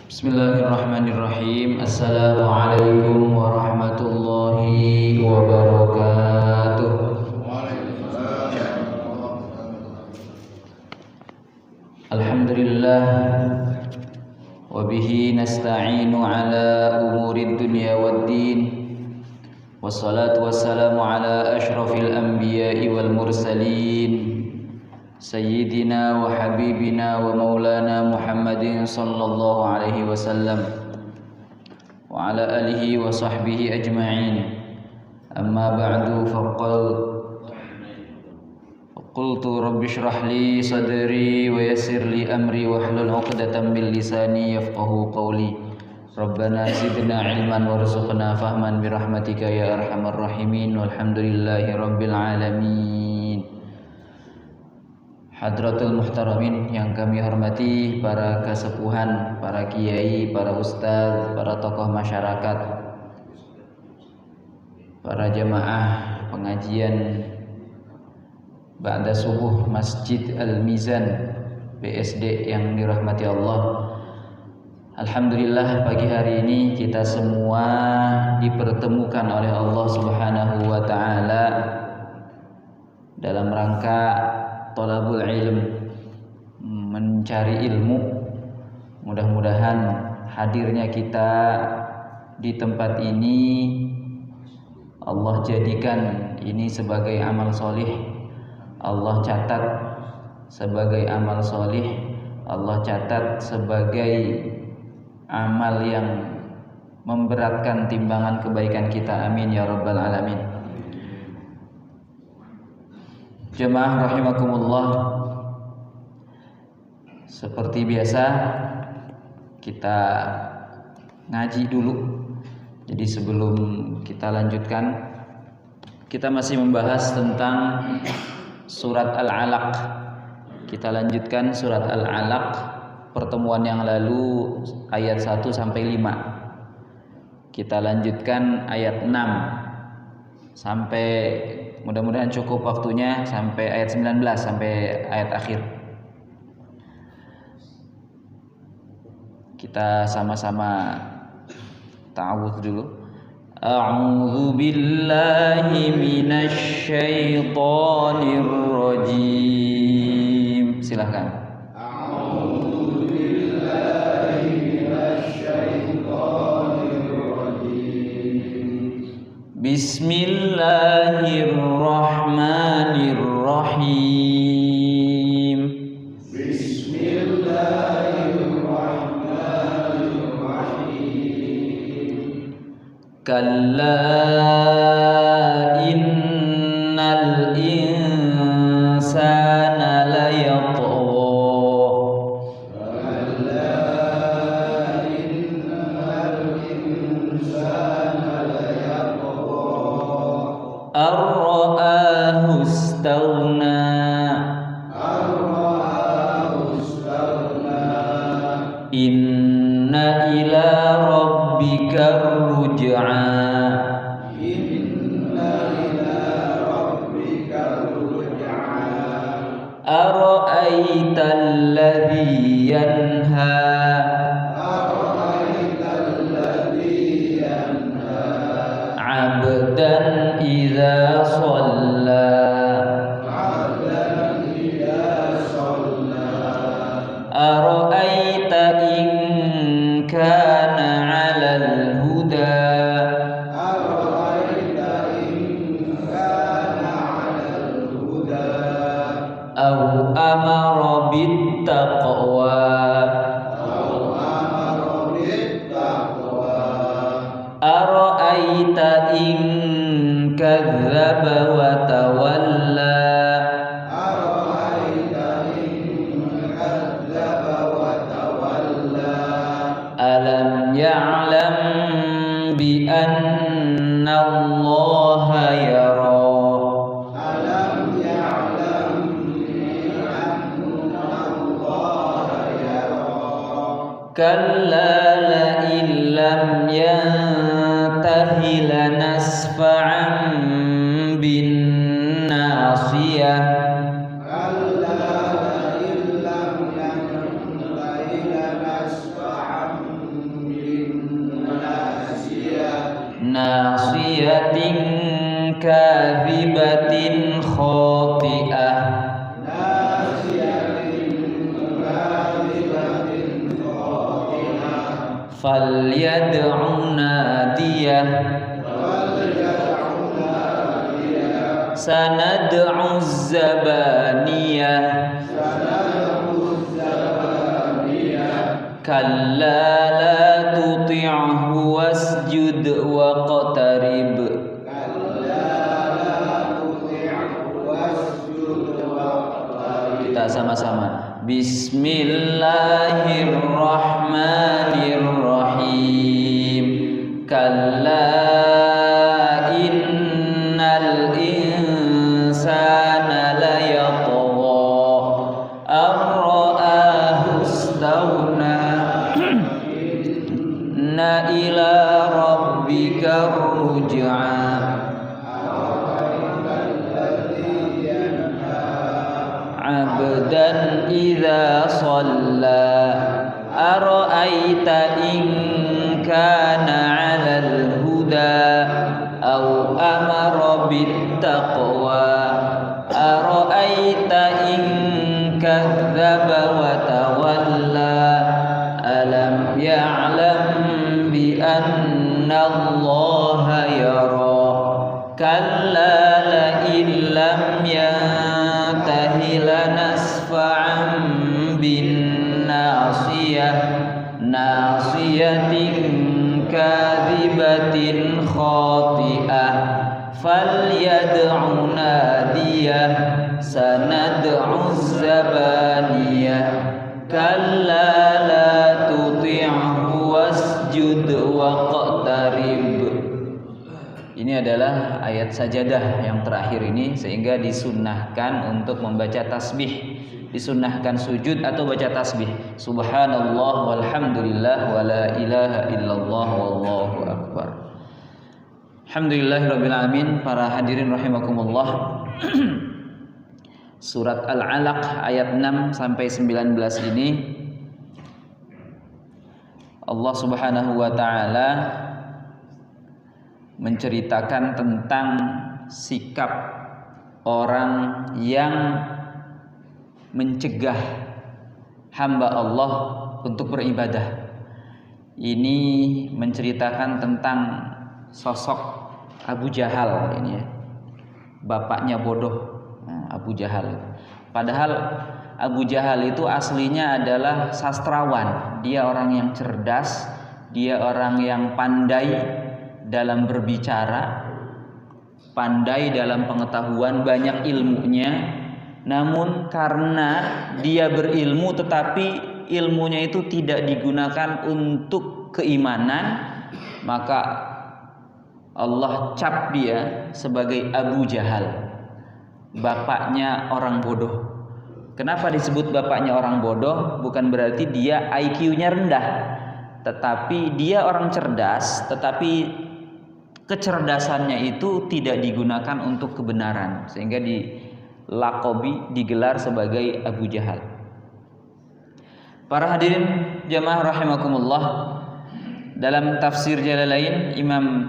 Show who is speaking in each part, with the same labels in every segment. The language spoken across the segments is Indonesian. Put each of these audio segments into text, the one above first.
Speaker 1: Bismillahirrahmanirrahim. Assalamualaikum warahmatullahi wabarakatuh. Alhamdulillah wa bihi nasta'inu ala umurid dunya waddin. Wassalatu wassalamu ala asyrafil anbiya'i wal mursalin Sayyidina wa habibina wa maulana Muhammadin sallallahu alaihi wasallam wa ala alihi wa sahbihi ajma'in. Amma ba'du, qultu rabbi shrah li sadri wa yassir li amri wahlul 'uqdatam min lisani yafqahu qawli. Rabbana zidna ilman warzuqna fahman birahmatika ya arhamar rahimin. Walhamdulillahi rabbil alamin. Hadratul muhtaramin yang kami hormati, para kesepuhan, para kiai, para ustaz, para tokoh masyarakat, para jamaah pengajian ba'da subuh Masjid Al-Mizan BSD yang dirahmati Allah. Alhamdulillah, pagi hari ini kita semua dipertemukan oleh Allah Subhanahu wa taala dalam rangka thalabul ilm, mencari ilmu. Mudah-mudahan hadirnya kita di tempat ini Allah jadikan ini sebagai amal solih. Allah catat sebagai amal solih. Allah catat sebagai amal yang memberatkan timbangan kebaikan kita. Amin ya rabbal alamin. Jemaah rahimakumullah, seperti biasa kita ngaji dulu. Jadi sebelum kita lanjutkan, kita masih membahas tentang surat Al-Alaq. Kita lanjutkan surat Al-Alaq, pertemuan yang lalu ayat 1 sampai 5. Kita lanjutkan ayat 6 sampai, mudah-mudahan cukup waktunya sampai ayat 19, sampai ayat akhir. Kita sama-sama ta'awudz dulu. A'udzu billahi minasy syaithanir rajim. Silakan. Bismillahirrahmanirrahim. Bismillahirrahmanirrahim. Kalla innal insana layatgha. Ar-ra'ahu istaghna. Inna ila rabbika ruj'a. Ara'aita alladhi yanha. Abdan idza shalla. Ara'aita in kana 'alal huda. Aw amara bit taqwa. Ara'aita in kadzdzaba wa tawalla. Alam ya'lam bi anna Allaha yara. Kalla la illam yantahi lanasfa'an bin nasiyah. falyad'u nadiyah sanad'u zabaniyah kalla la tuti'hu wasjud waqtarib. Kita sama-sama. Bismillahirrahmanirrahim. Kalla innal insana layatgha ar-ra'ahu istaghna na ila rabbika ruj'a abdan idza shalla ara'aita in kana 'alal huda aw amara bit taqwa ara'aita in kadzdzaba wa tawalla alam ya'lam bi anna Allaha yara kalla la illam yantahi lanasfa'an bin nasiyah nasiyatin kadhibatin khati'ah falyad'u nadiyah sanad'u zabaniyah kalla la tuti'hu wasjud waqtarib. Ini adalah ayat sajadah yang terakhir ini, sehingga disunnahkan untuk membaca tasbih, disunnahkan sujud atau baca tasbih. Subhanallah walhamdulillah wa la ilaha illallah wallahu akbar. Alhamdulillahirabbil alamin. Para hadirin rahimakumullah. Surat Al-Alaq ayat 6 sampai 19 ini Allah Subhanahu wa taala menceritakan tentang sikap orang yang mencegah hamba Allah untuk beribadah. Ini menceritakan tentang sosok Abu Jahal ini ya. Bapaknya bodoh, Abu Jahal. Padahal Abu Jahal itu aslinya adalah sastrawan. Dia orang yang cerdas, dia orang yang pandai dalam berbicara, pandai dalam pengetahuan, banyak ilmunya. Namun karena dia berilmu tetapi ilmunya itu tidak digunakan untuk keimanan, maka Allah cap dia sebagai Abu Jahal, bapaknya orang bodoh. Kenapa disebut bapaknya orang bodoh? Bukan berarti dia IQ-nya rendah, tetapi dia orang cerdas, tetapi kecerdasannya itu tidak digunakan untuk kebenaran, sehingga digelar sebagai Abu Jahal. Para hadirin jamaah rahimakumullah, dalam tafsir Jalalain Imam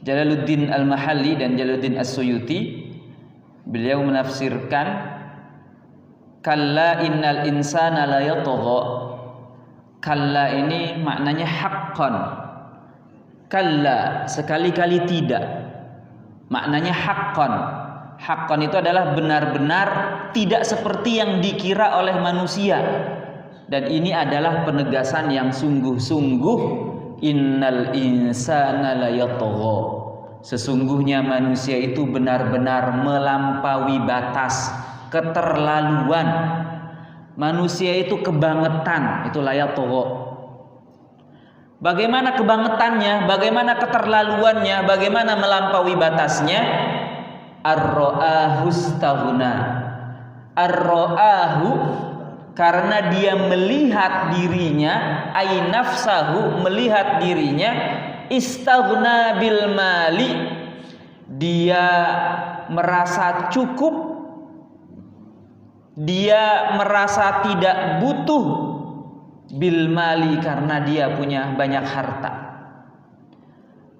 Speaker 1: Jalaluddin Al-Mahalli dan Jalaluddin As-Suyuti, beliau menafsirkan kalla innal insana la yatgha. Kalla ini maknanya haqqan. Kalla sekali-kali tidak, maknanya haqqan. Haqqan itu adalah benar-benar tidak seperti yang dikira oleh manusia. Dan ini adalah penegasan yang sungguh-sungguh. Innal insana la yatgha. Sesungguhnya manusia itu benar-benar melampaui batas, keterlaluan. Manusia itu kebangetan, itu la yatgha. Bagaimana kebangetannya, bagaimana keterlaluannya, bagaimana melampaui batasnya? Ar-ra'ahu istaghna. Ar-ra'ahu karena dia melihat dirinya, ai nafsahu melihat dirinya, istaghna bil mali, dia merasa cukup, dia merasa tidak butuh bil mali karena dia punya banyak harta.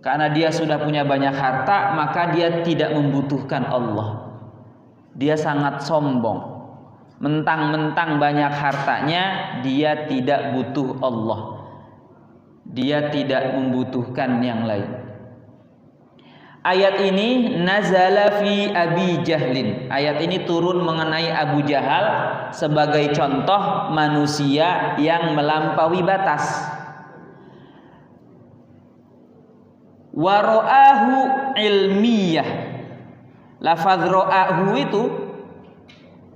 Speaker 1: Karena dia sudah punya banyak harta, maka dia tidak membutuhkan Allah. Dia sangat sombong. Mentang-mentang banyak hartanya, dia tidak butuh Allah. Dia tidak membutuhkan yang lain. Ayat ini nazala fi Abi Jahlin. Ayat ini turun mengenai Abu Jahal sebagai contoh manusia yang melampaui batas. Wa ra'ahu ilmiyah. Lafaz ra'ahu itu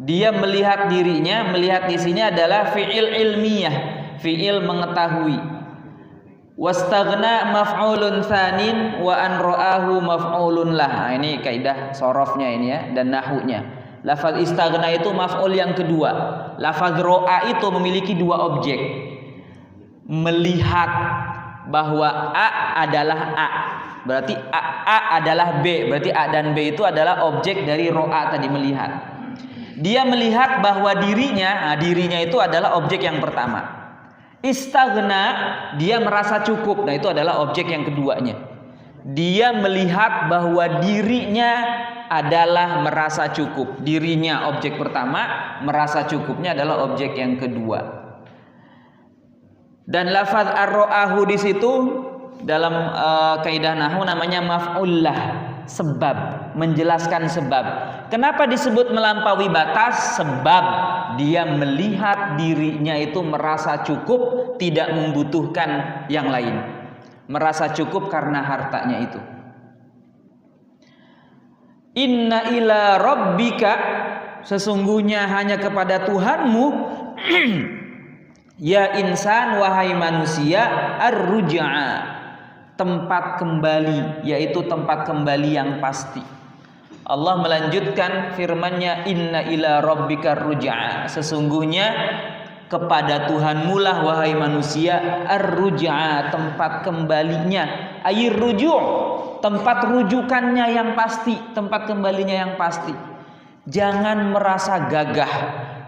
Speaker 1: dia melihat dirinya, melihat di sini adalah fi'il ilmiyah, fi'il mengetahui. Wastaghna maf'ulun tsanin wa an ra'ahu maf'ulun lah. Nah, ini kaidah sorofnya ini ya dan nahwunya. Lafaz istaghna itu maf'ul yang kedua. Lafaz ra'a itu memiliki dua objek. Melihat bahwa A adalah A, berarti A adalah B, berarti A dan B itu adalah objek dari ro'a tadi, melihat. Dia melihat bahwa dirinya itu adalah objek yang pertama. Istaghna, dia merasa cukup, nah itu adalah objek yang keduanya. Dia melihat bahwa dirinya adalah merasa cukup. Dirinya objek pertama, merasa cukupnya adalah objek yang kedua. Dan lafaz ar-ra'ahu di situ dalam kaidah nahwu namanya maf'ullah, sebab, menjelaskan sebab. Kenapa disebut melampaui batas? Sebab dia melihat dirinya itu merasa cukup, tidak membutuhkan yang lain. Merasa cukup karena hartanya itu. Inna ila rabbika, sesungguhnya hanya kepada Tuhanmu ya insan, wahai manusia, ar-ruj'a, tempat kembali, yaitu tempat kembali yang pasti. Allah melanjutkan firman-Nya, inna ila rabbika ar-ruj'a, sesungguhnya kepada Tuhanmu lah wahai manusia ar-ruj'a, tempat kembalinya, ayir ruju', tempat rujukannya yang pasti, tempat kembalinya yang pasti. Jangan merasa gagah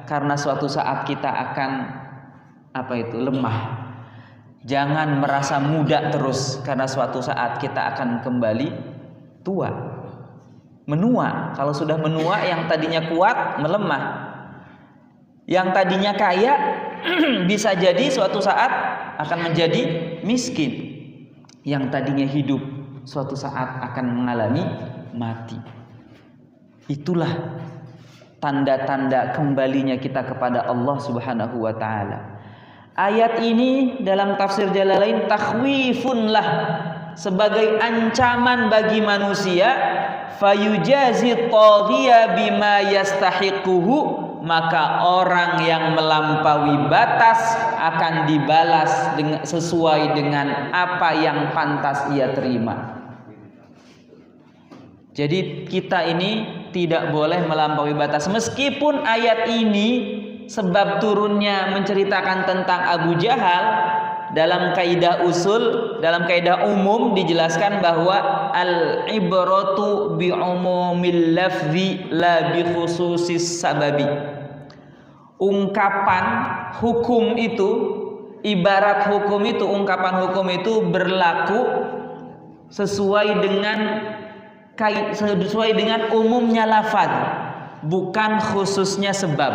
Speaker 1: karena suatu saat kita akan lemah. Jangan merasa muda terus karena suatu saat kita akan kembali tua, menua. Kalau sudah menua, yang tadinya kuat melemah. Yang tadinya kaya bisa jadi suatu saat akan menjadi miskin. Yang tadinya hidup suatu saat akan mengalami mati. Itulah tanda-tanda kembalinya kita kepada Allah Subhanahu wa taala. Ayat ini dalam tafsir Jalalain takhwifun lah, sebagai ancaman bagi manusia, fayujazi taghiya bima yastahiquhu, maka orang yang melampaui batas akan dibalas sesuai dengan apa yang pantas ia terima. Jadi kita ini tidak boleh melampaui batas. Meskipun ayat ini sebab turunnya menceritakan tentang Abu Jahal, dalam kaidah usul, dalam kaidah umum dijelaskan bahwa al-ibratu bi umumil lafzi la bi khususis sababi. Ungkapan hukum itu, ibarat hukum itu, ungkapan hukum itu berlaku sesuai dengan umumnya lafaz, bukan khususnya sebab.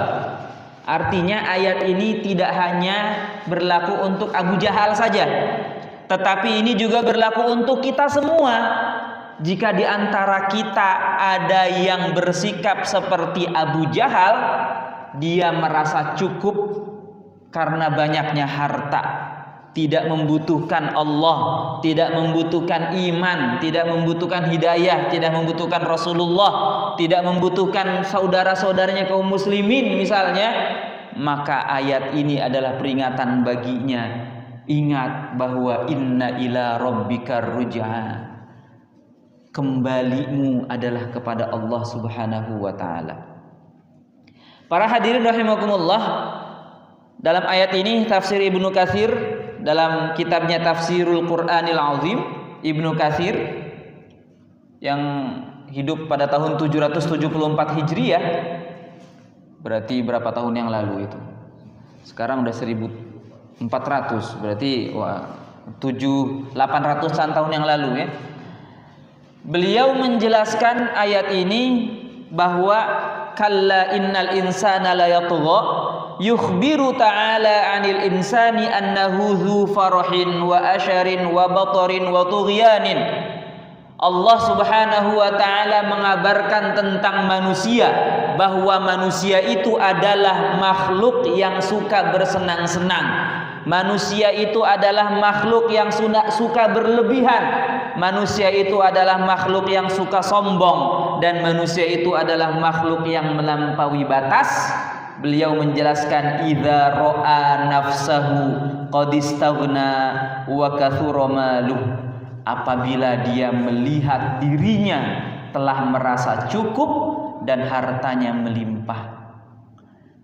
Speaker 1: Artinya ayat ini tidak hanya berlaku untuk Abu Jahal saja, tetapi ini juga berlaku untuk kita semua. Jika di antara kita ada yang bersikap seperti Abu Jahal, dia merasa cukup karena banyaknya harta, tidak membutuhkan Allah, tidak membutuhkan iman, tidak membutuhkan hidayah, tidak membutuhkan Rasulullah, tidak membutuhkan saudara-saudaranya kaum muslimin misalnya, maka ayat ini adalah peringatan baginya. Ingat bahwa inna ila rabbikar ruj'a, kembalimu adalah kepada Allah Subhanahu wa taala. Para hadirin rahimakumullah, dalam ayat ini tafsir Ibnu Katsir dalam kitabnya Tafsirul Qur'anil Azim, Ibnu Katsir yang hidup pada tahun 774 Hijriah, berarti berapa tahun yang lalu itu? Sekarang udah 1400, berarti 800-an tahun yang lalu ya. Beliau menjelaskan ayat ini bahwa kalla innal insana la yatgha yukhbiru ta'ala 'anil insani annahu dzu farahin wa asharin wa batarin wa tughyanin. Allah Subhanahu wa taala mengabarkan tentang manusia bahwa manusia itu adalah makhluk yang suka bersenang-senang. Manusia itu adalah makhluk yang suka berlebihan. Manusia itu adalah makhluk yang suka sombong, dan manusia itu adalah makhluk yang melampaui batas. Beliau menjelaskan idza ra'a nafsahu qad istaghna wa kathura maluh. Apabila dia melihat dirinya telah merasa cukup dan hartanya melimpah.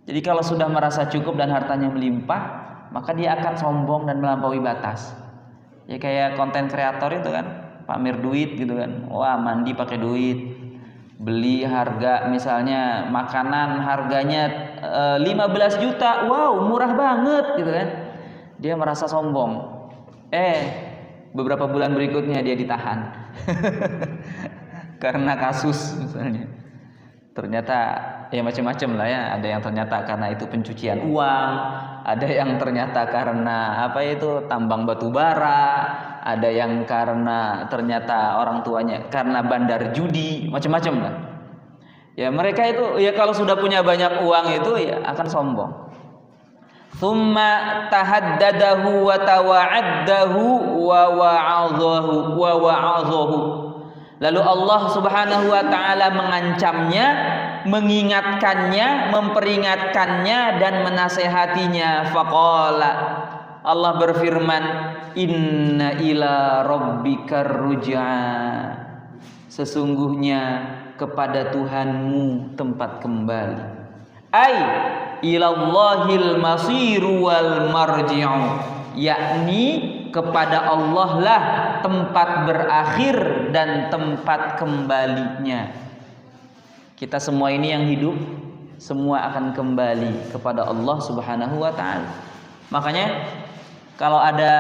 Speaker 1: Jadi kalau sudah merasa cukup dan hartanya melimpah, maka dia akan sombong dan melampaui batas. Ya kayak konten kreator itu kan, pamer duit gitu kan. Wah, mandi pakai duit. Beli harga misalnya makanan harganya 15 juta. Wow, murah banget gitu kan. Dia merasa sombong. Beberapa bulan berikutnya dia ditahan karena kasus misalnya. Ternyata ya macam-macam lah ya. Ada yang ternyata karena itu pencucian uang, ada yang ternyata karena tambang batu bara, ada yang karena ternyata orang tuanya karena bandar judi, macam-macam lah. Ya mereka itu ya kalau sudah punya banyak uang itu ya akan sombong. Thumma tahaddadahu wa tawa'addahu wa wa'adhahu. Lalu Allah Subhanahu wa taala mengancamnya, mengingatkannya, memperingatkannya dan menasehatinya. Faqala, Allah berfirman, inna ila rabbikar ruj'a. Sesungguhnya kepada Tuhanmu tempat kembali. Ilallahil masiru wal marji'u, yakni kepada Allah lah tempat berakhir dan tempat kembalinya. Kita semua ini yang hidup, semua akan kembali kepada Allah Subhanahu wa taala. Makanya kalau ada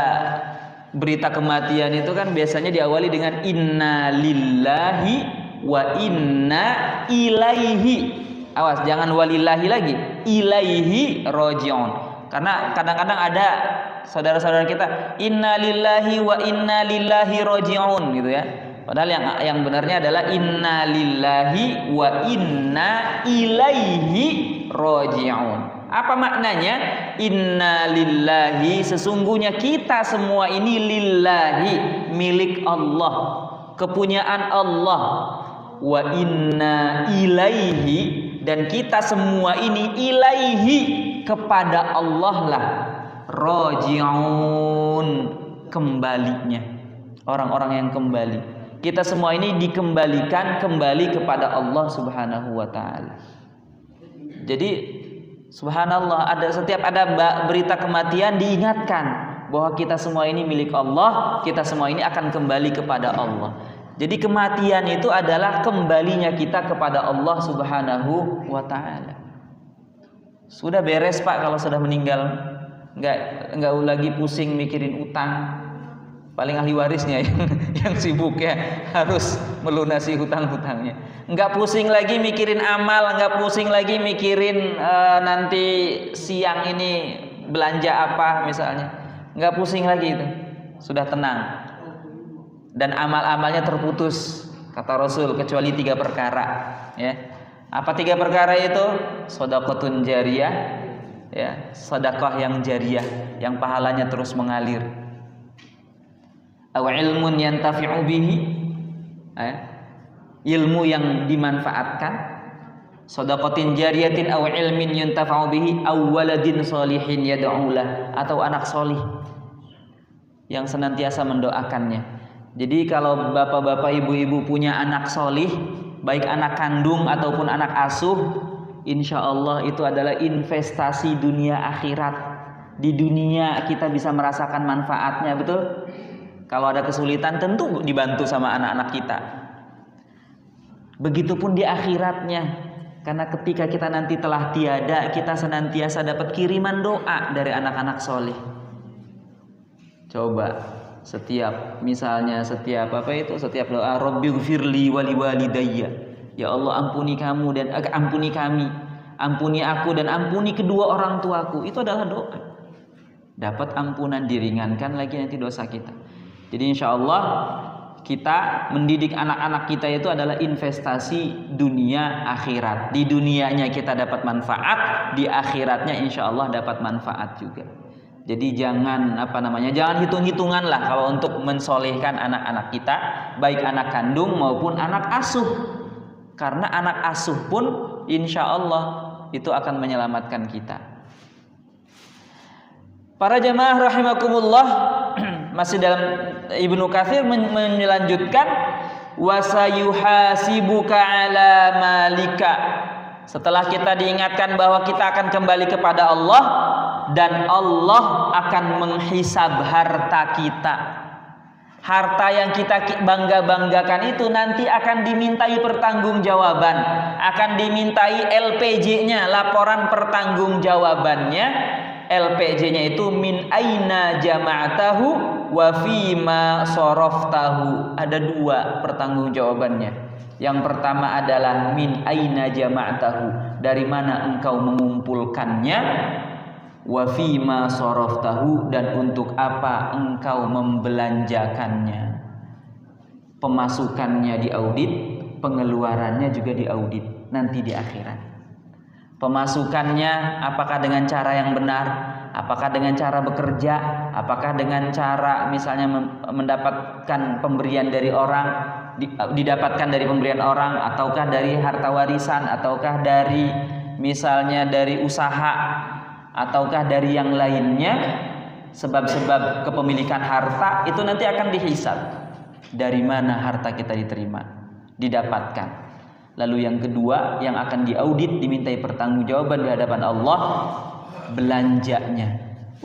Speaker 1: berita kematian itu kan biasanya diawali dengan inna lillahi wa inna ilaihi. Awas, jangan walillahi lagi, ilaihi roji'un. Karena kadang-kadang ada saudara-saudara kita inna lillahi wa inna lillahi roji'un gitu ya. Padahal yang benarnya adalah inna lillahi wa inna ilaihi roji'un. Apa maknanya? Inna lillahi, sesungguhnya kita semua ini lillahi, milik Allah, kepunyaan Allah. Wa inna ilaihi, dan kita semua ini ilaihi, kepada Allah lah roji'un, kembalinya, orang-orang yang kembali. Kita semua ini dikembalikan kembali kepada Allah Subhanahu wa taala. Jadi subhanallah, setiap ada berita kematian diingatkan bahwa kita semua ini milik Allah, kita semua ini akan kembali kepada Allah. Jadi kematian itu adalah kembalinya kita kepada Allah Subhanahu wa taala. Sudah beres Pak kalau sudah meninggal. Enggak lagi pusing mikirin utang. Paling ahli warisnya yang sibuk ya, harus melunasi hutang-hutangnya. Enggak pusing lagi mikirin amal, enggak pusing lagi mikirin nanti siang ini belanja apa misalnya. Enggak pusing lagi itu. Sudah tenang. Dan amal-amalnya terputus, kata Rasul, kecuali 3 perkara ya. Apa 3 perkara itu? Shadaqatun jariyah ya, sedekah yang jariyah, yang pahalanya terus mengalir. Aw ilmun yantafi'u bihi, ilmu yang dimanfaatkan. Shadaqatin jariyatin aw ilmin yantafa'u bihi aw waladin sholihin yad'ulah, atau anak solih yang senantiasa mendoakannya. Jadi kalau bapak-bapak, ibu-ibu punya anak solih, baik anak kandung ataupun anak asuh, insya Allah itu adalah investasi dunia akhirat. Di dunia kita bisa merasakan manfaatnya, betul? Kalau ada kesulitan tentu dibantu sama anak-anak kita. Begitupun di akhiratnya, karena ketika kita nanti telah tiada, kita senantiasa dapat kiriman doa dari anak-anak solih. Coba setiap Rabbighfirli wali walidayya, ya Allah ampuni kamu dan ampuni kami, ampuni aku dan ampuni kedua orang tuaku. Itu adalah doa. Dapat ampunan, diringankan lagi nanti dosa kita. Jadi insya Allah kita mendidik anak-anak kita itu adalah investasi dunia akhirat. Di dunianya kita dapat manfaat, di akhiratnya insya Allah dapat manfaat juga. Jadi jangan jangan hitung-hitungan lah kalau untuk mensolehkan anak-anak kita, baik anak kandung maupun anak asuh. Karena anak asuh pun insya Allah itu akan menyelamatkan kita. Para jamaah rahimakumullah, masih dalam Ibnu Katsir melanjutkan wasayuhasibuka ala malika. Setelah kita diingatkan bahwa kita akan kembali kepada Allah dan Allah akan menghisab harta kita. Harta yang kita bangga-banggakan itu nanti akan dimintai pertanggungjawaban, akan dimintai LPJ-nya, laporan pertanggungjawabannya. LPJ-nya itu min aina jama'tahu wa fima soroftahu. Ada dua pertanggungjawabannya. Yang pertama adalah min aina jama'tahu, dari mana engkau mengumpulkannya, wa fima soroftahu, dan untuk apa engkau membelanjakannya. Pemasukannya diaudit, pengeluarannya juga diaudit nanti di akhirat. Pemasukannya apakah dengan cara yang benar, apakah dengan cara bekerja, apakah dengan cara misalnya mendapatkan pemberian dari orang, didapatkan dari pemberian orang, ataukah dari harta warisan, ataukah dari misalnya dari usaha, ataukah dari yang lainnya. Sebab-sebab kepemilikan harta itu nanti akan dihisab. Dari mana harta kita diterima, didapatkan. Lalu yang kedua yang akan diaudit, dimintai pertanggungjawaban di hadapan Allah, belanjanya.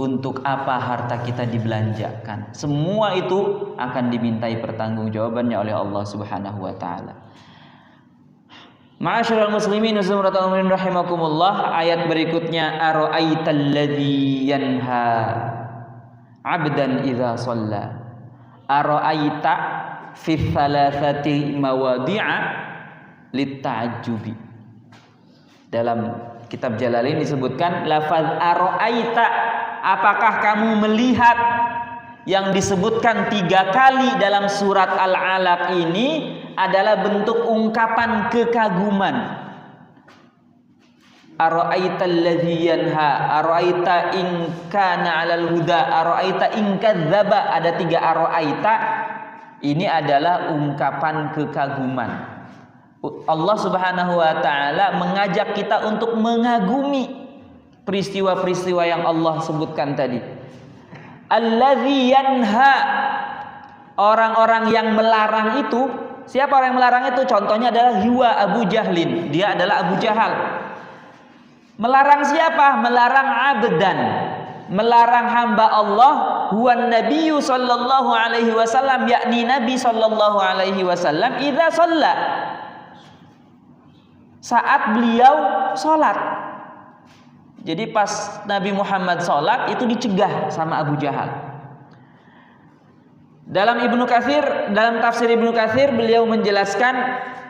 Speaker 1: Untuk apa harta kita dibelanjakan? Semua itu akan dimintai pertanggungjawabannya oleh Allah Subhanahu wa taala. Ma'asyiral muslimin rahimakumullah, ayat berikutnya ara'aital ladzi yanha 'abdan idza shalla. Ara'aita fi thalathati mawadhi'a litta'ajjubi. Dalam kitab Jalalain disebutkan lafaz ara'aita, apakah kamu melihat, yang disebutkan 3 kali dalam surat Al-Alaq ini adalah bentuk ungkapan kekaguman. Ara'aita alladzi yanha, ara'aita in kana 'alal huda, ara'aita in kadzdzaba. Ada 3 ara'aita. Ini adalah ungkapan kekaguman. Allah Subhanahu wa taala mengajak kita untuk mengagumi peristiwa-peristiwa yang Allah sebutkan tadi. Alladzi yanha, orang-orang yang melarang itu. Siapa orang yang melarang itu? Contohnya adalah Huwa Abu Jahlin. Dia adalah Abu Jahal. Melarang siapa? Melarang abdan, melarang hamba Allah, huwa nabiyyu sallallahu alaihi wasallam, yakni Nabi sallallahu alaihi wasallam, idza shalla, saat beliau sholat. Jadi pas Nabi Muhammad sholat itu dicegah sama Abu Jahal. Dalam tafsir Ibnu Katsir beliau menjelaskan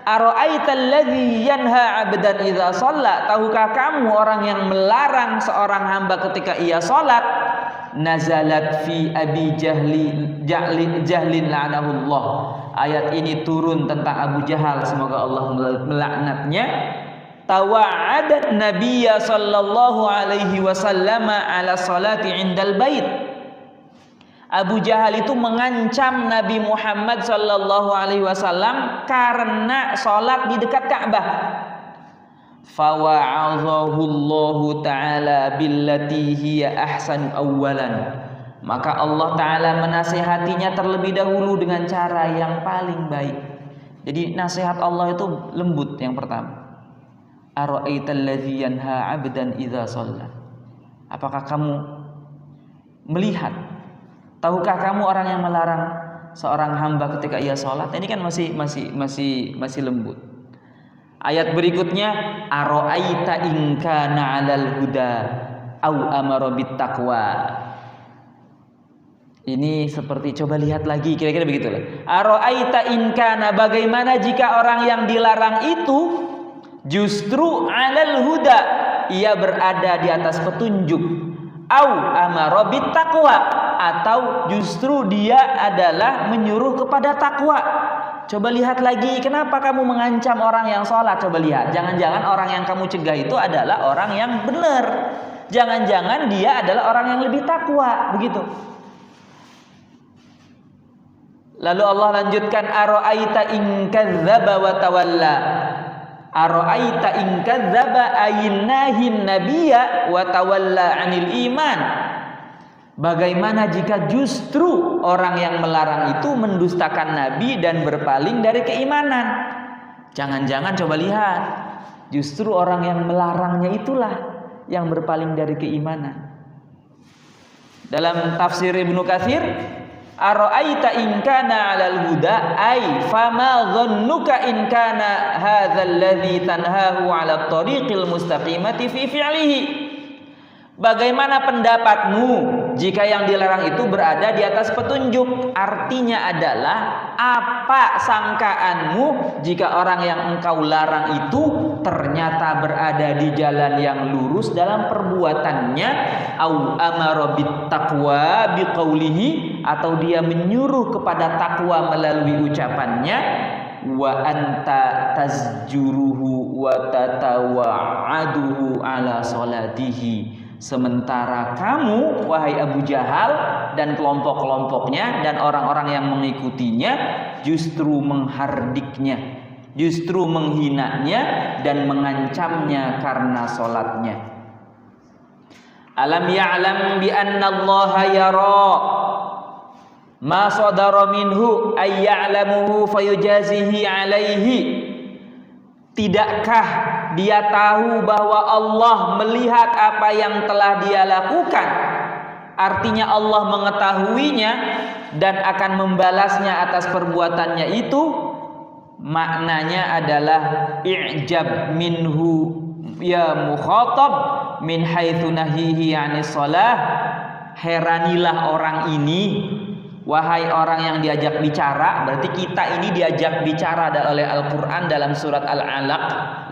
Speaker 1: ara'aital ladzi yanha 'abdan idza shalla, tahukah kamu orang yang melarang seorang hamba ketika ia sholat? Nazalat fi Abi Jahlin la'anahullah. Ayat ini turun tentang Abu Jahal, semoga Allah melaknatnya. Tawa'adat Nabiyya sallallahu alaihi wasallam ala salati indal bait. Abu Jahal itu mengancam Nabi Muhammad sallallahu alaihi wasallam karena salat di dekat Ka'bah. Fawa'adhahu Allah taala billati hiya ahsan awwalan. Maka Allah taala menasihatinya terlebih dahulu dengan cara yang paling baik. Jadi nasihat Allah itu lembut yang pertama. Ara'aital ladzi yanha 'abdan idza shalla. Apakah kamu melihat, tahukah kamu orang yang melarang seorang hamba ketika ia sholat? Ini kan masih lembut. Ayat berikutnya ara'aita in kana 'alal huda au amara bit taqwa. Ini seperti, coba lihat lagi, kira-kira begitulah. Ara'aita in kana, bagaimana jika orang yang dilarang itu justru alal huda, ia berada di atas petunjuk. Au amara bit taqwa, atau justru dia adalah menyuruh kepada takwa. Coba lihat lagi, kenapa kamu mengancam orang yang sholat? Coba lihat, jangan-jangan orang yang kamu cegah itu adalah orang yang benar. Jangan-jangan dia adalah orang yang lebih takwa, begitu. Lalu Allah lanjutkan, ara'aita in kadzdzaba wa tawalla. Ara'aita in kadzdzaba aynahin nabiyya wa tawalla 'anil iman. Bagaimana jika justru orang yang melarang itu mendustakan Nabi dan berpaling dari keimanan? Jangan-jangan coba lihat, justru orang yang melarangnya itulah yang berpaling dari keimanan. Dalam tafsir Ibnu Katsir, ara'aita in kana 'alal huda ay fama dhannuka in kana hadzal ladzi tanhahu 'alat tariqil mustaqimati fi fi'lihi. Bagaimana pendapatmu jika yang dilarang itu berada di atas petunjuk? Artinya adalah, apa sangkaanmu jika orang yang engkau larang itu ternyata berada di jalan yang lurus dalam perbuatannya? Au amara bit taqwa biqaulihi, atau dia menyuruh kepada takwa melalui ucapannya. Wa anta tazjuruhu wa tatawa'aduhu ala salatihi. Sementara kamu, wahai Abu Jahal dan kelompok-kelompoknya dan orang-orang yang mengikutinya, justru menghardiknya, justru menghinanya dan mengancamnya karena sholatnya. Alam ya'lam bi anna Allah yara ma sadara minhu ay ya'lamuhu fayujazihi alaihi. Tidakkah dia tahu bahwa Allah melihat apa yang telah dia lakukan? Artinya Allah mengetahuinya dan akan membalasnya atas perbuatannya itu. Maknanya adalah i'jab minhu ya mukhatab min haitsu nahihi 'anis shalah. Heranilah orang ini, wahai orang yang diajak bicara. Berarti kita ini diajak bicara oleh Al-Quran dalam surat Al-Alaq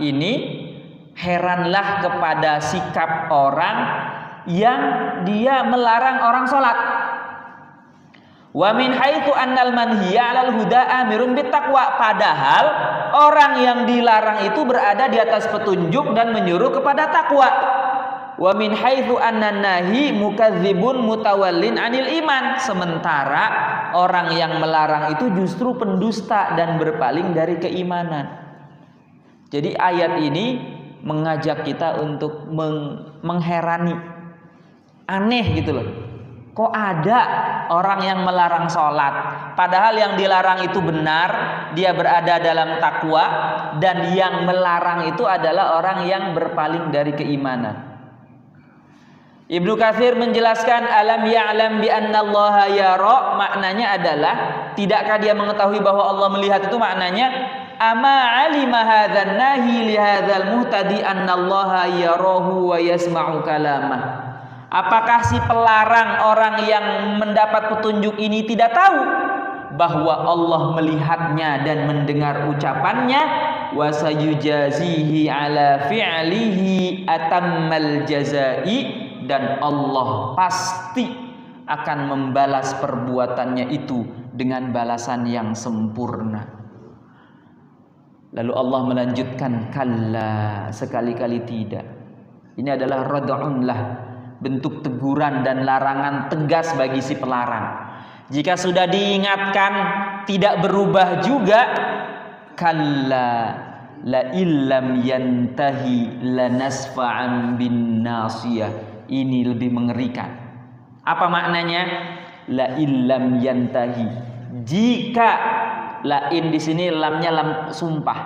Speaker 1: ini. Heranlah kepada sikap orang yang dia melarang orang sholat. Wa min haitsu annal manhiya 'alal huda amirun bit taqwa. Padahal orang yang dilarang itu berada di atas petunjuk dan menyuruh kepada takwa. Wa min haitsu annan nahi mukadzibun mutawallin 'anil iman. Sementara orang yang melarang itu justru pendusta dan berpaling dari keimanan. Jadi ayat ini mengajak kita untuk mengherani. Aneh gitu loh. Kok ada orang yang melarang sholat, padahal yang dilarang itu benar, dia berada dalam takwa, dan yang melarang itu adalah orang yang berpaling dari keimanan. Ibnu Katsir menjelaskan, alam ya'lam bi annallaha yara, maknanya adalah, tidakkah dia mengetahui bahwa Allah melihat? Itu maknanya, ama alima hadzal nahi li hadzal muhtadi annallaha yarahu wa yasma'u kalamah. Apakah si pelarang, orang yang mendapat petunjuk ini, tidak tahu bahwa Allah melihatnya dan mendengar ucapannya? Wa sayujazihi ala fi'lihi atammal jazai, dan Allah pasti akan membalas perbuatannya itu dengan balasan yang sempurna. Lalu Allah melanjutkan, kalla, sekali-kali tidak. Ini adalah rad'un lah, bentuk teguran dan larangan tegas bagi si pelarang. Jika sudah diingatkan tidak berubah juga, kalla la illam yantahi lanasfa'an bin nasiyah. Ini lebih mengerikan. Apa maknanya? La illam yantahi. Jika, lain di sini lamnya lam sumpah.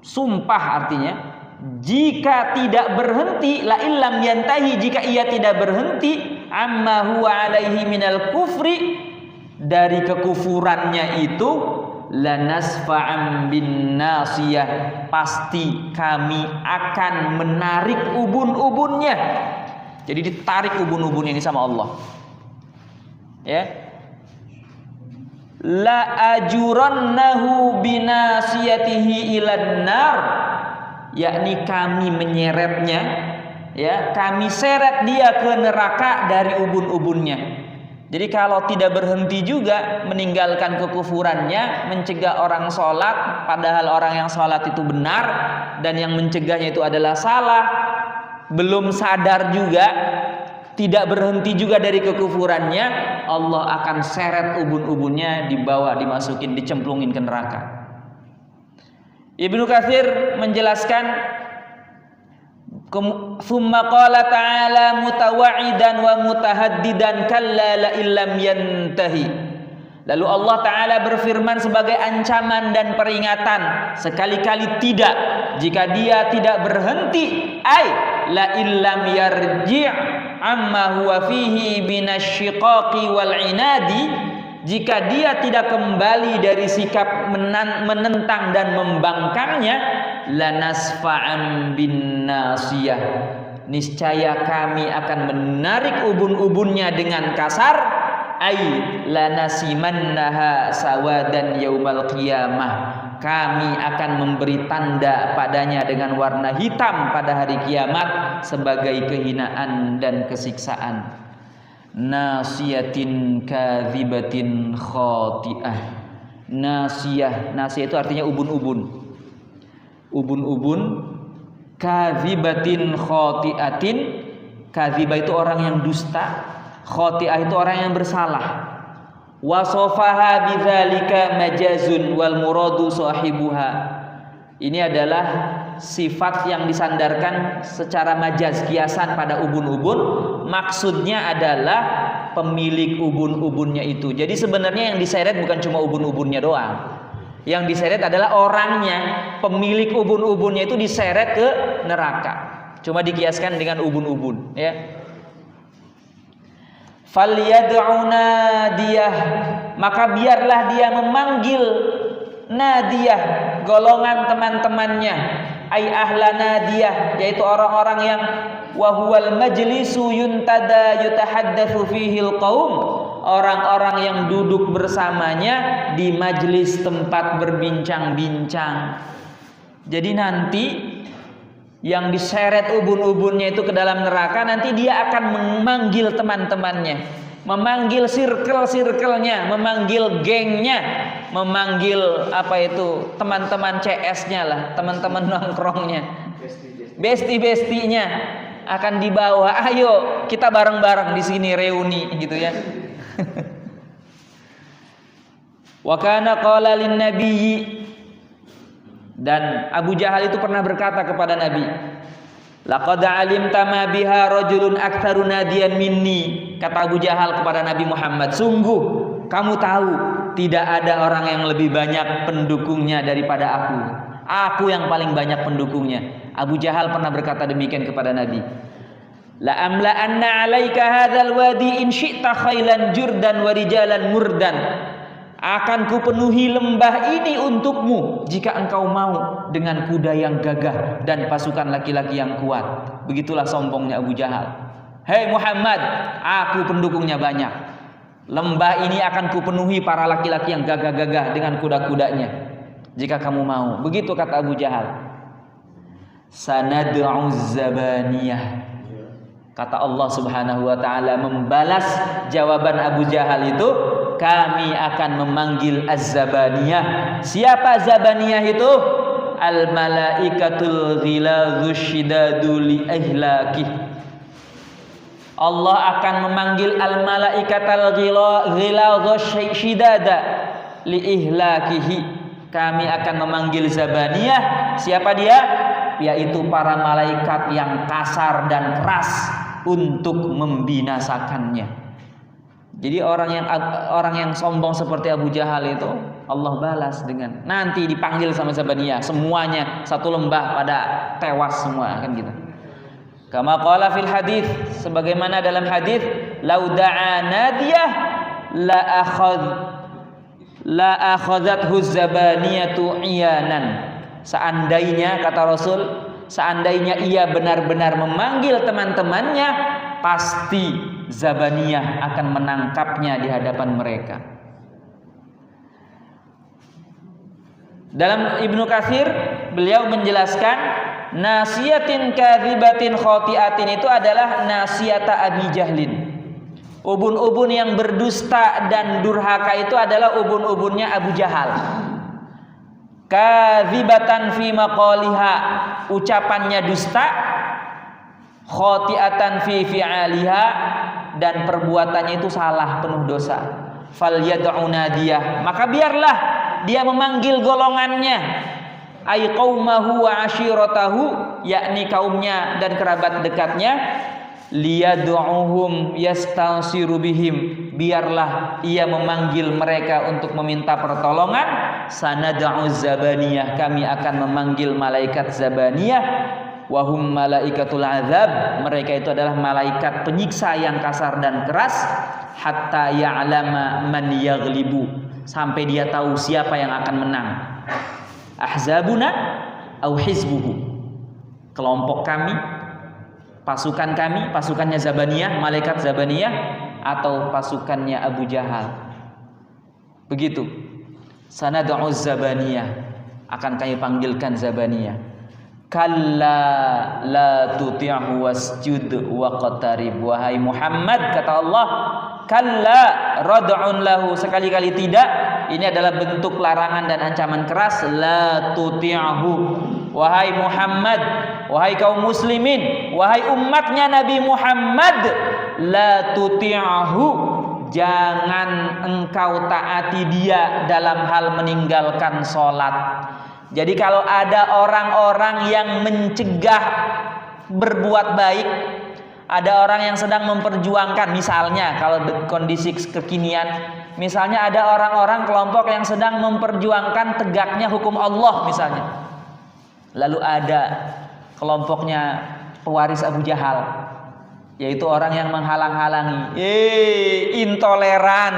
Speaker 1: Sumpah artinya jika tidak berhenti, la illam yantahi, jika ia tidak berhenti, amma huwa alaihi minal kufri, dari kekufurannya itu, lanasfa'an bin nasiyah, pasti kami akan menarik ubun-ubunnya. Jadi ditarik ubun-ubun ini sama Allah. Ya. La ajurannahu binasiyatihi ilan nar yakni kami menyeretnya, ya, kami seret dia ke neraka dari ubun-ubunnya. Jadi kalau tidak berhenti juga meninggalkan kekufurannya, mencegah orang sholat, padahal orang yang sholat itu benar dan yang mencegahnya itu adalah salah, belum sadar juga, tidak berhenti juga dari kekufurannya, Allah akan seret ubun-ubunnya, dibawa, dimasukin, dicemplungin ke neraka. Ibnu Katsir menjelaskan, Tsumma qala ta'ala mutawa'idan wa mutahaddidan kalla la illam yantahi. Lalu Allah Ta'ala berfirman sebagai ancaman dan peringatan, sekali-kali tidak, jika dia tidak berhenti, ay la illam yarji' amma huwa fihi minasyiqaqi wal inadi, jika dia tidak kembali dari sikap menentang dan membangkangnya, lanasfa'an bin nasiyah, niscaya kami akan menarik ubun-ubunnya dengan kasar, ay lanasimannaha sawadan yaumal qiyamah, kami akan memberi tanda padanya dengan warna hitam pada hari kiamat sebagai kehinaan dan kesiksaan. Nasiyatin kadzibatin khati'ah. Nasiyah itu artinya ubun-ubun. Ubun-ubun, kadzibatin khati'atin. Kadzibah itu orang yang dusta, khati'ah itu orang yang bersalah. Wasofaha bidzalika majazun wal muradu sahibuha. Ini adalah sifat yang disandarkan secara majaz, kiasan pada ubun-ubun. Maksudnya adalah pemilik ubun-ubunnya itu. Jadi sebenarnya yang diseret bukan cuma ubun-ubunnya doang. Yang diseret adalah orangnya, pemilik ubun-ubunnya itu diseret ke neraka. Cuma dikiaskan dengan ubun-ubun, ya. Falyad'u nadiyah, maka biarlah dia memanggil nadiyah, golongan teman-temannya, ai ahla nadiyah, yaitu orang-orang yang wahuwal majlisu yuntada yutahaddatsu fihil qaum, orang-orang yang duduk bersamanya di majlis tempat berbincang-bincang. Jadi nanti yang diseret ubun-ubunnya itu ke dalam neraka, nanti dia akan memanggil teman-temannya, memanggil circle-circle-nya, memanggil gengnya, memanggil teman-teman CS-nya lah, teman-teman nongkrongnya, besti-bestinya akan dibawa. Ayo kita bareng-bareng di sini reuni gitu ya. Wa kana qala lin nabiyyi, dan Abu Jahal itu pernah berkata kepada Nabi, laqad alimta ma biha rajulun aktsaru nadiyan minni. Kata Abu Jahal kepada Nabi Muhammad, sungguh kamu tahu tidak ada orang yang lebih banyak pendukungnya daripada aku. Aku yang paling banyak pendukungnya. Abu Jahal pernah berkata demikian kepada Nabi. La amla anna 'alaika hadzal wadi in syi'ta khailan jurdan wa rijalan murdan. Akan kupenuhi lembah ini untukmu jika engkau mau, dengan kuda yang gagah dan pasukan laki-laki yang kuat. Begitulah sombongnya Abu Jahal. Hei Muhammad, aku pendukungnya banyak. Lembah ini akan kupenuhi para laki-laki yang gagah-gagah dengan kuda-kudanya jika kamu mau. Begitu kata Abu Jahal. Sanad'u zabaniyah. Kata Allah Subhanahu wa taala membalas jawaban Abu Jahal itu, kami akan memanggil az-zabaniyah. Siapa zabaniyah itu? Al-malaikatul ghilazus syidadu li ihlakih. Allah akan memanggil al-malaikatul ghilazus syidada li ihlakihi. Kami akan memanggil zabaniyah. Siapa dia? Yaitu para malaikat yang kasar dan keras untuk membinasakannya. Jadi orang yang sombong seperti Abu Jahal itu Allah balas dengan nanti dipanggil sama Zabaniyah, semuanya satu lembah pada tewas semua, kan gitu. Kama qala fil hadis, sebagaimana dalam hadis, lau da'a nadiyah la akhadzathu zabaniyatu iyanan. Seandainya, kata Rasul, seandainya ia benar-benar memanggil teman-temannya, pasti Zabaniyah akan menangkapnya di hadapan mereka. Dalam Ibnu Katsir, beliau menjelaskan Nasiyatin kadzibatin khotiatin itu adalah nasiyata Abi Jahlin. Ubun-ubun yang berdusta dan durhaka itu adalah ubun-ubunnya Abu Jahal. Kadzibatan fi maqaliha, ucapannya dusta, khotiatan fi fi'aliha, dan perbuatannya itu salah, penuh dosa. Falyad'u nadiyah, maka biarlah dia memanggil golongannya, ay qaumahu wa ashiratahu, yakni kaumnya dan kerabat dekatnya, liyad'uhum yastansiru bihim, biarlah ia memanggil mereka untuk meminta pertolongan. Sanad'u zabaniyah, kami akan memanggil malaikat zabaniyah. Wahum malaikatul azab, mereka itu adalah malaikat penyiksa yang kasar dan keras. Hatta ya'lama man yaghlibu, sampai dia tahu siapa yang akan menang. Ahzabuna au hizbuhu, kelompok kami, pasukan kami, pasukannya Zabaniyah, malaikat Zabaniyah, atau pasukannya Abu Jahal. Begitu. Sanad'u Zabaniyah, akan kami panggilkan Zabaniyah. Kalla la tuti'hu wasjud waqtarib, wahai Muhammad, kata Allah, kalla rad'un lahu, sekali-kali tidak. Ini adalah bentuk larangan dan ancaman keras. La tuti'hu, wahai Muhammad, wahai kaum muslimin, wahai umatnya Nabi Muhammad, la tuti'hu, jangan engkau taati dia dalam hal meninggalkan sholat. Jadi kalau ada orang-orang yang mencegah berbuat baik, ada orang yang sedang memperjuangkan, misalnya kalau kondisi kekinian, misalnya ada orang-orang kelompok yang sedang memperjuangkan tegaknya hukum Allah misalnya. Lalu ada kelompoknya pewaris Abu Jahal, yaitu orang yang menghalang-halangi, intoleran,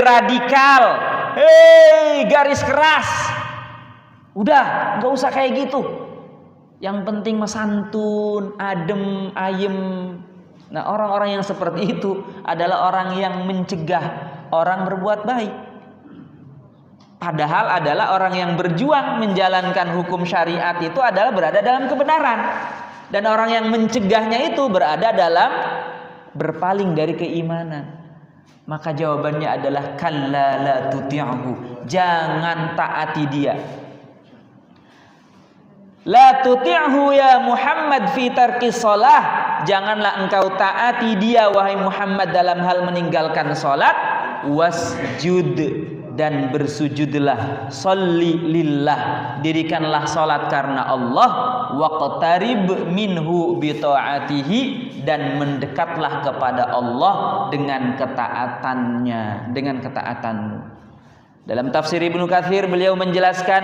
Speaker 1: radikal, garis keras. Udah, gak usah kayak gitu. Yang penting mah santun, adem, ayem. Nah, orang-orang yang seperti itu adalah orang yang mencegah orang berbuat baik. Padahal adalah orang yang berjuang menjalankan hukum syariat itu adalah berada dalam kebenaran. Dan orang yang mencegahnya itu berada dalam berpaling dari keimanan. Maka jawabannya adalah kalla la tuti'hu, jangan taati dia. La tuti'hu ya Muhammad fi tarkis shalah, janganlah engkau taati dia wahai Muhammad dalam hal meninggalkan salat. Wasjud, dan bersujudlah. Sholli lillah, dirikanlah salat karena Allah. Waqtarib minhu bi ta'atihi, dan mendekatlah kepada Allah dengan ketaatannya, dengan ketaatanmu. Dalam tafsir Ibnu Katsir beliau menjelaskan,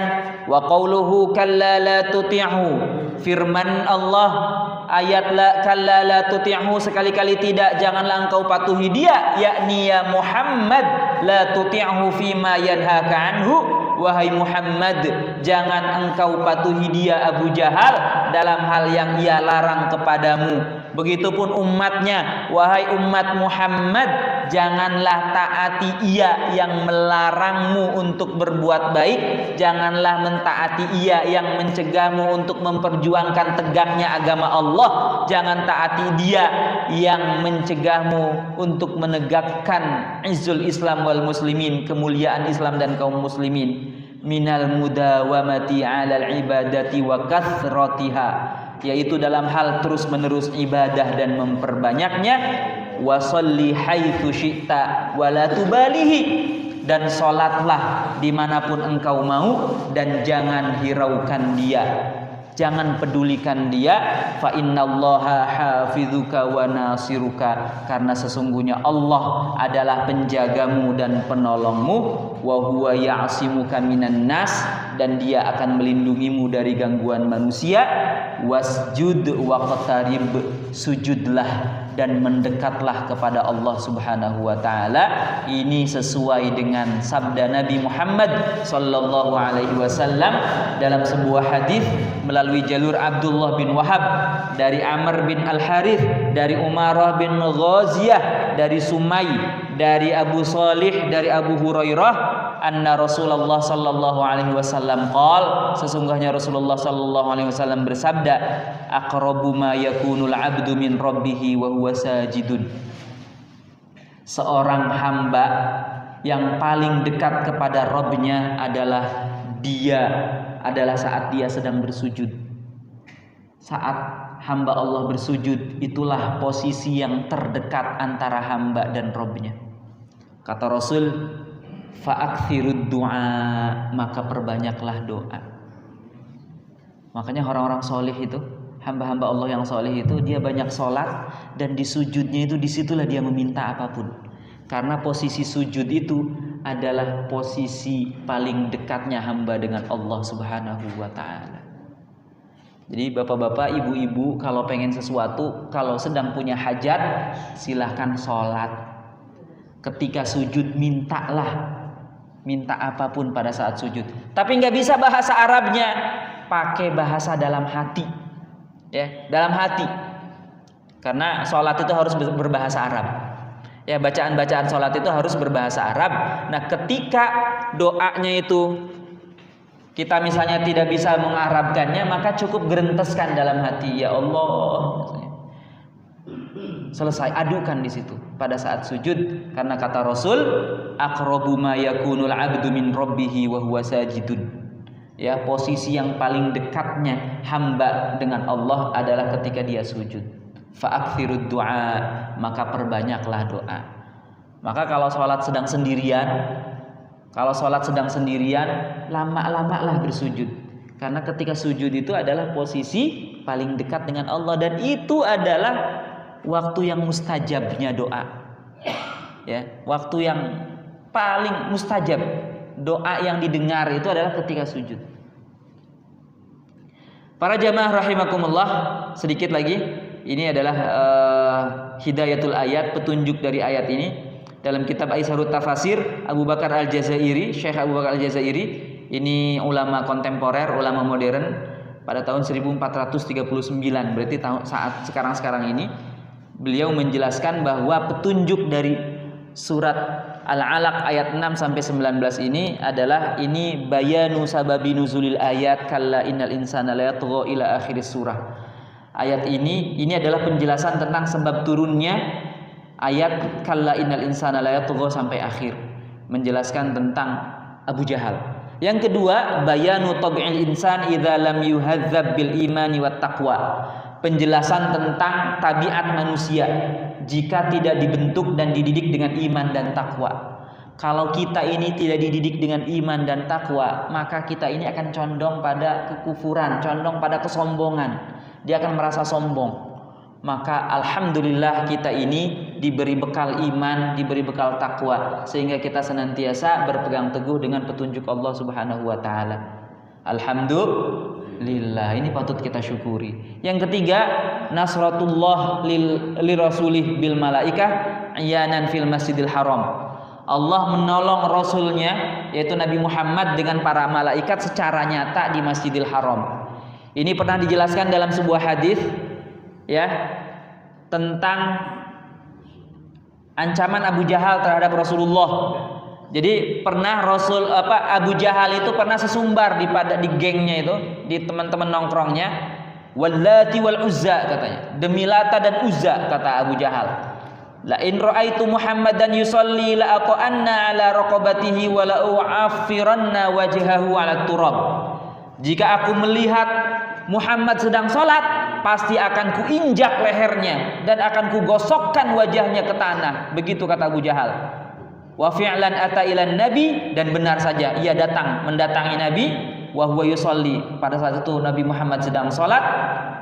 Speaker 1: wa qauluhu kalla la tuti'hu, firman Allah ayat la kalla la tuti'hu, sekali-kali tidak, janganlah engkau patuhi dia, yakni ya Muhammad, la tuti'hu fima yanhaka anhu, wahai Muhammad, jangan engkau patuhi dia Abu Jahal dalam hal yang ia larang kepadamu. Begitupun umatnya, wahai umat Muhammad, janganlah taati ia yang melarangmu untuk berbuat baik, janganlah mentaati ia yang mencegahmu untuk memperjuangkan tegaknya agama Allah, jangan taati dia yang mencegahmu untuk menegakkan izzul Islam wal muslimin, kemuliaan Islam dan kaum muslimin. Minal mudawamati 'alal ibadati wa kathratiha, yaitu dalam hal terus-menerus ibadah dan memperbanyaknya. Wa sholli haitsu syi'ta wa la tubalihi, dan salatlah dimanapun engkau mau dan jangan hiraukan dia, jangan pedulikan dia. Fa innallaha hafizuka wa nasiruka, karena sesungguhnya Allah adalah penjagamu dan penolongmu. Wa huwa ya'simuka minan nas, dan dia akan melindungimu dari gangguan manusia. Wasjud waqtarib, sujudlah dan mendekatlah kepada Allah Subhanahu wa taala. Ini sesuai dengan sabda Nabi Muhammad sallallahu alaihi wasallam dalam sebuah hadis melalui jalur Abdullah bin Wahab, dari Amr bin Al-Harith, dari Umarah bin Ghaziyah, dari Sumay, dari Abu Salih, dari Abu Hurairah, anna Rasulullah sallallahu alaihi wasallam qol, sesungguhnya Rasulullah sallallahu alaihi wasallam bersabda, aqrabu ma yakunul 'abdu min rabbih wa huwa sajidun. Seorang hamba yang paling dekat kepada Rabb-nya adalah saat dia sedang bersujud. Saat hamba Allah bersujud, itulah posisi yang terdekat antara hamba dan Rabb-nya. Kata Rasul, fa'akthirud du'a, maka perbanyaklah doa. Makanya orang-orang soleh itu, hamba-hamba Allah yang soleh itu, dia banyak sholat, dan di sujudnya itu, disitulah dia meminta apapun. Karena posisi sujud itu adalah posisi paling dekatnya hamba dengan Allah Subhanahu wa ta'ala. Jadi bapak-bapak, ibu-ibu, kalau pengen sesuatu, kalau sedang punya hajat, silahkan sholat. Ketika sujud, minta apapun pada saat sujud. Tapi nggak bisa bahasa Arabnya, pakai bahasa dalam hati, ya, dalam hati. Karena sholat itu harus berbahasa Arab. Ya, bacaan-bacaan sholat itu harus berbahasa Arab. Nah, ketika doanya itu kita misalnya tidak bisa mengarabkannya, maka cukup gerenteskan dalam hati, ya Allah. Selesai, adukan di situ pada saat sujud. Karena kata Rasul, aqrabu ma yakunul 'abdu min rabbih wa huwa sajidun. Ya, posisi yang paling dekatnya hamba dengan Allah adalah ketika dia sujud. Fa'akthirud du'a, maka perbanyaklah doa. Maka kalau sholat sedang sendirian, lama-lamalah bersujud. Karena ketika sujud itu adalah posisi paling dekat dengan Allah, dan itu adalah waktu yang mustajabnya doa. Ya, waktu yang paling mustajab, doa yang didengar itu adalah ketika sujud. Para jamaah rahimakumullah, sedikit lagi. Ini adalah hidayatul ayat, petunjuk dari ayat ini. Dalam kitab Aisarut Tafasir, Abu Bakar Al-Jazairi, Syekh Abu Bakar Al-Jazairi, ini ulama kontemporer, ulama modern pada tahun 1439. Berarti saat sekarang ini beliau menjelaskan bahwa petunjuk dari surat Al-Alaq ayat 6 sampai 19 ini adalah ini bayanu sababi nuzulil ayat kalla innal insana la yatgha ila akhiris surah. Ayat ini adalah penjelasan tentang sebab turunnya ayat kalla innal insana la yatgha sampai akhir, menjelaskan tentang Abu Jahal. Yang kedua, bayanu tabi'il insan idza lam yuhadzab bil imani wat taqwa. Penjelasan tentang tabiat manusia jika tidak dibentuk dan dididik dengan iman dan takwa. Kalau kita ini tidak dididik dengan iman dan takwa, maka kita ini akan condong pada kekufuran, condong pada kesombongan. Dia akan merasa sombong. Maka alhamdulillah kita ini diberi bekal iman, diberi bekal takwa, sehingga kita senantiasa berpegang teguh dengan petunjuk Allah Subhanahu wa taala. Alhamdulillah, ini patut kita syukuri. Yang ketiga, nasratullah li rasulih bil malaikah ayanan fil masjidil haram. Allah menolong rasulnya, yaitu Nabi Muhammad, dengan para malaikat secara nyata di Masjidil Haram. Ini pernah dijelaskan dalam sebuah hadis, ya, tentang ancaman Abu Jahal terhadap Rasulullah. Jadi pernah Abu Jahal itu pernah sesumbar di gengnya itu, di teman-teman nongkrongnya, wallati wal uzza katanya, demi Lata dan Uzza, kata Abu Jahal. La in ra'aitu Muhammadan yusalli la aqanna ala raqabatihi wa la u'affiranna wajhahu ala turab. Jika aku melihat Muhammad sedang sholat, pasti akan kuinjak lehernya dan akan kugosokkan wajahnya ke tanah. Begitu kata Abu Jahal. Wa fi'lan ata ilan nabi, dan benar saja ia mendatangi Nabi, wa huwa yusalli, pada saat itu Nabi Muhammad sedang sholat,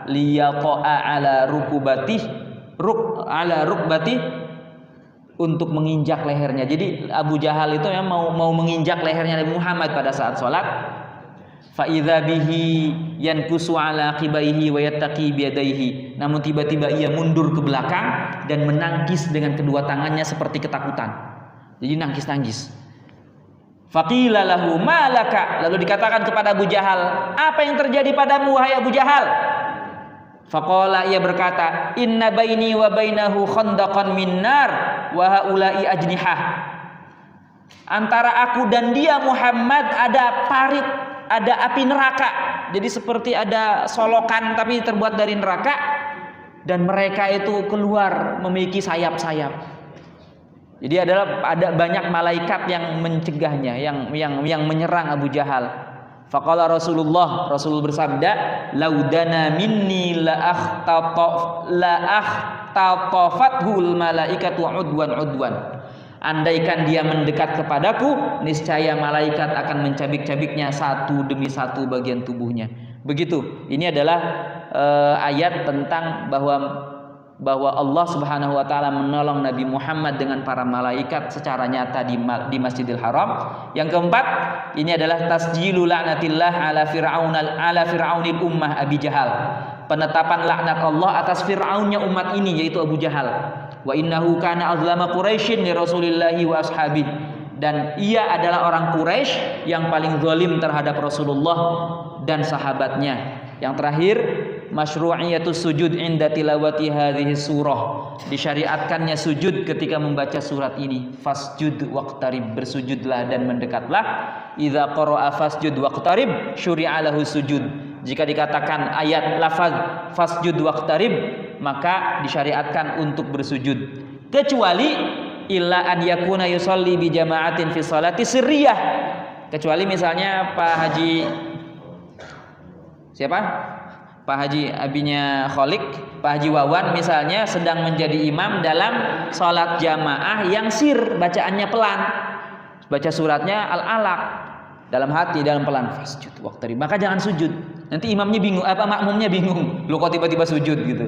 Speaker 1: liyaqa'a ala rukbati, untuk menginjak lehernya. Jadi Abu Jahal itu yang mau menginjak lehernya Nabi Muhammad pada saat sholat. Fa idza bihi yankusu ala qibaihi wa yattaqi bi yadayhi. Namun tiba-tiba ia mundur ke belakang dan menangkis dengan kedua tangannya seperti ketakutan. Jadi nangkis-nangkis. Faqila lahu malaka, lalu dikatakan kepada Abu Jahal, apa yang terjadi padamu wahai Abu Jahal? Faqala, ia berkata, inna baini wa bainahu khandaqan min nar wa haula'i ajnihah. antara aku dan dia Muhammad ada parit, ada api neraka. Jadi seperti ada solokan tapi terbuat dari neraka, dan mereka itu keluar memiliki sayap-sayap. Jadi ada banyak malaikat yang mencegahnya, yang menyerang Abu Jahal. Faqala Rasul bersabda, laudana minni la akhtatafathul malaikatu udwan. Andaikan dia mendekat kepadaku, niscaya malaikat akan mencabik-cabiknya satu demi satu bagian tubuhnya. Begitu. Ini adalah ayat tentang bahwa Allah Subhanahu wa taala menolong Nabi Muhammad dengan para malaikat secara nyata di Masjidil Haram. Yang keempat, ini adalah tasjilu la'natillah ala fir'aunil ummah Abi Jahal. Penetapan laknat Allah atas Fir'aunnya umat ini, yaitu Abu Jahal. Wa innahu kana azlama Quraisyin li Rasulillahi wa ashabi. Dan ia adalah orang Quraisy yang paling zalim terhadap Rasulullah dan sahabatnya. Yang terakhir, masyru'iyatus sujud inda tilawati hadhihi surah. Disyariatkannya sujud ketika membaca surat ini. Fasjud waqtarib, bersujudlah dan mendekatlah. Idza qara'a fasjud waqtarib syuri'a lahu sujud. Jika dikatakan ayat lafaz fasjud waqtarib, maka disyariatkan untuk bersujud. Kecuali illa an yakuna yusalli bi jama'atin fi sholati sirriyah. Kecuali misalnya Pak Haji siapa? Pak Haji abinya Kholik, Pak Haji Wawan misalnya sedang menjadi imam dalam sholat jamaah yang sir, bacaannya pelan, baca suratnya Al-Alaq dalam hati, dalam pelan, fasjud waqtarib, maka jangan sujud. Nanti imamnya bingung, makmumnya bingung, lu kok tiba-tiba sujud gitu.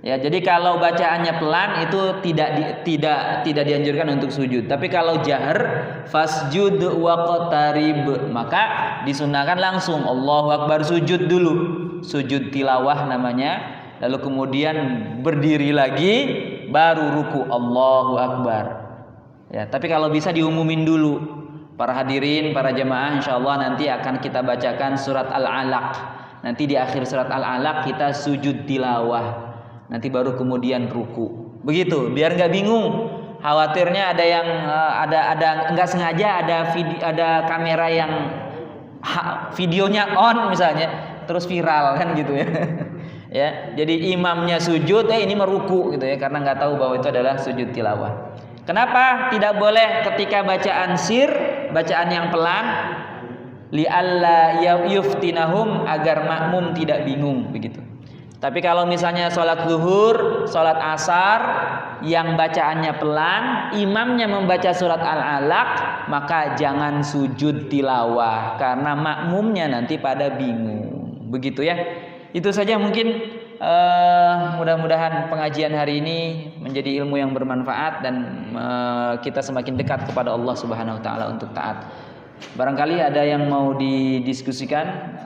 Speaker 1: Ya, jadi kalau bacaannya pelan itu tidak dianjurkan untuk sujud. Tapi kalau jahar fasjud waqtarib, maka disunahkan langsung Allahu Akbar, sujud dulu. Sujud tilawah namanya. Lalu kemudian berdiri lagi baru ruku, Allahu Akbar. Ya, tapi kalau bisa diumumin dulu. Para hadirin, para jemaah, insyaallah nanti akan kita bacakan surat Al-Alaq. Nanti di akhir surat Al-Alaq kita sujud tilawah. Nanti baru kemudian ruku. Begitu, biar nggak bingung. Khawatirnya ada yang ada nggak sengaja ada kamera yang videonya on misalnya, terus viral kan gitu ya. Ya, jadi imamnya sujud, ini meruku gitu ya, karena nggak tahu bahwa itu adalah sujud tilawah. Kenapa tidak boleh ketika bacaan sir, bacaan yang pelan? Li'alla yuftinahum, agar makmum tidak bingung begitu. Tapi kalau misalnya sholat zuhur, sholat asar yang bacaannya pelan, imamnya membaca surat Al-Alaq, maka jangan sujud tilawah karena makmumnya nanti pada bingung. Begitu ya. Itu saja mungkin, mudah-mudahan pengajian hari ini menjadi ilmu yang bermanfaat dan kita semakin dekat kepada Allah Subhanahu wa taala untuk taat. Barangkali ada yang mau didiskusikan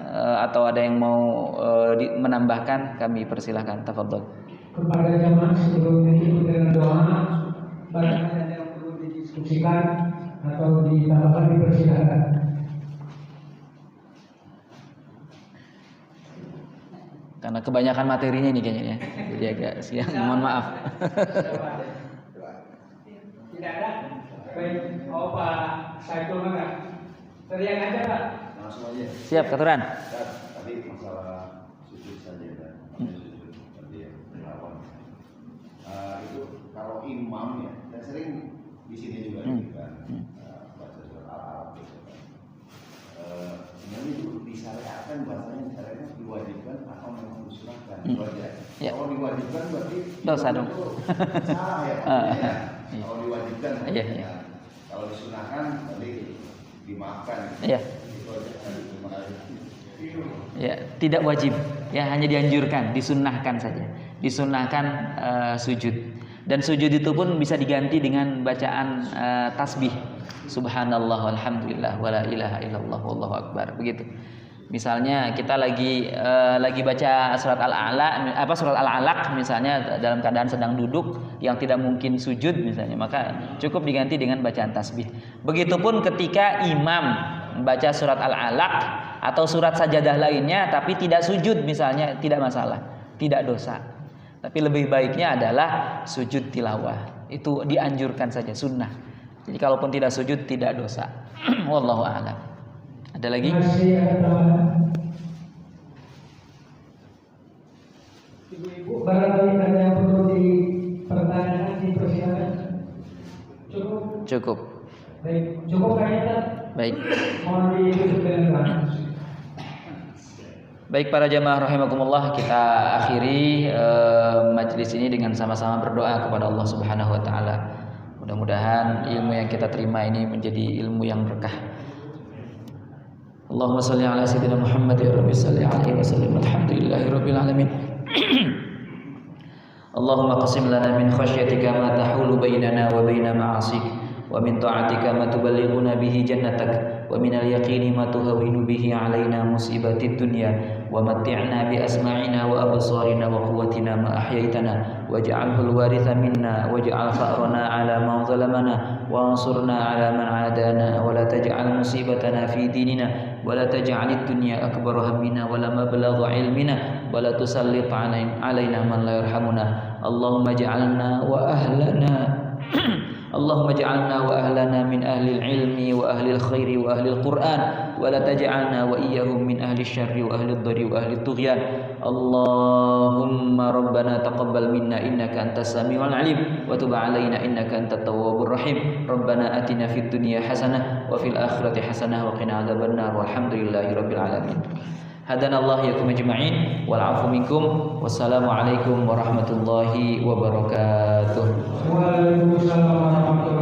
Speaker 1: atau ada yang mau menambahkan, kami persilahkan. Tafadhol.
Speaker 2: Kepada jamaah sebelum ditutup dengan doa, barangkali ada yang perlu didiskusikan atau ditambahkan, dipersilakan.
Speaker 1: Karena kebanyakan materinya ini kayaknya ya, jadi agak siang. Mohon maaf.
Speaker 2: Tidak ada. Baik, Pak Saiful Maga. Teriak aja Pak.
Speaker 3: Langsung aja.
Speaker 1: Siap, keturunan.
Speaker 3: Tadi masalah sujud saja dan sujud tadi ya, lawan. Itu kalau imam ya, saya sering di sini juga kan baca surat Al-Alaq gitu kan. Sebenarnya itu disyariatkan, bahasanya disyariatkan diwajibkan atau memang disunahkan. Ya. Kalau diwajibkan berarti
Speaker 1: dosa dong.
Speaker 3: Salah ya. Kalau diwajibkan,
Speaker 1: ya.
Speaker 3: Kalau disunahkan tadi dimaafkan.
Speaker 1: Iya. Ya, tidak wajib. Ya, hanya dianjurkan, disunnahkan saja. Disunnahkan sujud. Dan sujud itu pun bisa diganti dengan bacaan tasbih. Subhanallah walhamdulillah wala ilaha illallah wallahu akbar. Begitu. Misalnya kita lagi baca surat Al-Alaq misalnya dalam keadaan sedang duduk yang tidak mungkin sujud misalnya, maka cukup diganti dengan bacaan tasbih. Begitupun ketika imam membaca surat Al-Alaq atau surat sajadah lainnya tapi tidak sujud misalnya, tidak masalah, tidak dosa. Tapi lebih baiknya adalah sujud tilawah. Itu dianjurkan saja, sunnah. Jadi kalaupun tidak sujud tidak dosa. Wallahu a'lam. Ada lagi?
Speaker 2: Masih ada tambahan. Ibu-ibu barangkali ada yang perlu dipertanyakan, dipersilakan.
Speaker 1: Cukup.
Speaker 2: Baik, cukup kayaknya.
Speaker 1: Baik.
Speaker 2: Mohon ditutup dengan doa.
Speaker 1: Baik para jamaah rahimakumullah, kita akhiri majelis ini dengan sama-sama berdoa kepada Allah Subhanahu wa taala. Mudah-mudahan ilmu yang kita terima ini menjadi ilmu yang berkah. Allahumma shalli ala sayyidina Muhammad ya rabbi shalli alaihi wasallam. Alhamdulillahirabbil alamin. Allahumma qasim lana min khasyatika ma tahulu bainana wa baina ma'asik wa min ta'atika ma tuballighuna bihi jannatak wa min al-yaqini ma tuhawwinu bihi alaina musibatid dunya wa matti'na bi asma'ina wa absarina wa quwwatina ma ahyaytana waj'alhu al-waritha minna waj'al fa'rana 'ala man zalamana wa ansurna 'ala man 'adana wa la taj'al musibatana fi dinina wa la taj'alid dunya akbara hammina wa la mablagha 'ilmina wa la tusallit 'alaina man la yarhamuna Allahumma ij'alna wa ahlana Allahumma ij'alna wa ahlana min ahli al-ilmi wa ahli al-khairi wa ahli al-Qur'an wa la taj'alna wa iyyahum min ahli asy-syarri wa ahli ad-dharri wa ahli at-tughyan Allahumma rabbana taqabbal minna innaka antas samiul alim wa tub 'alaina innaka antat tawwabur rahim rabbana atina fid dunya hasanah wa fil akhirati hasanah wa qina adzabannar walhamdulillahi rabbil alamin. Hadanallahu yakum ajma'in wal 'afu minkum wassalamu alaikum warahmatullahi wabarakatuh.
Speaker 2: Waalaikumsalam warahmatullahi wabarakatuh.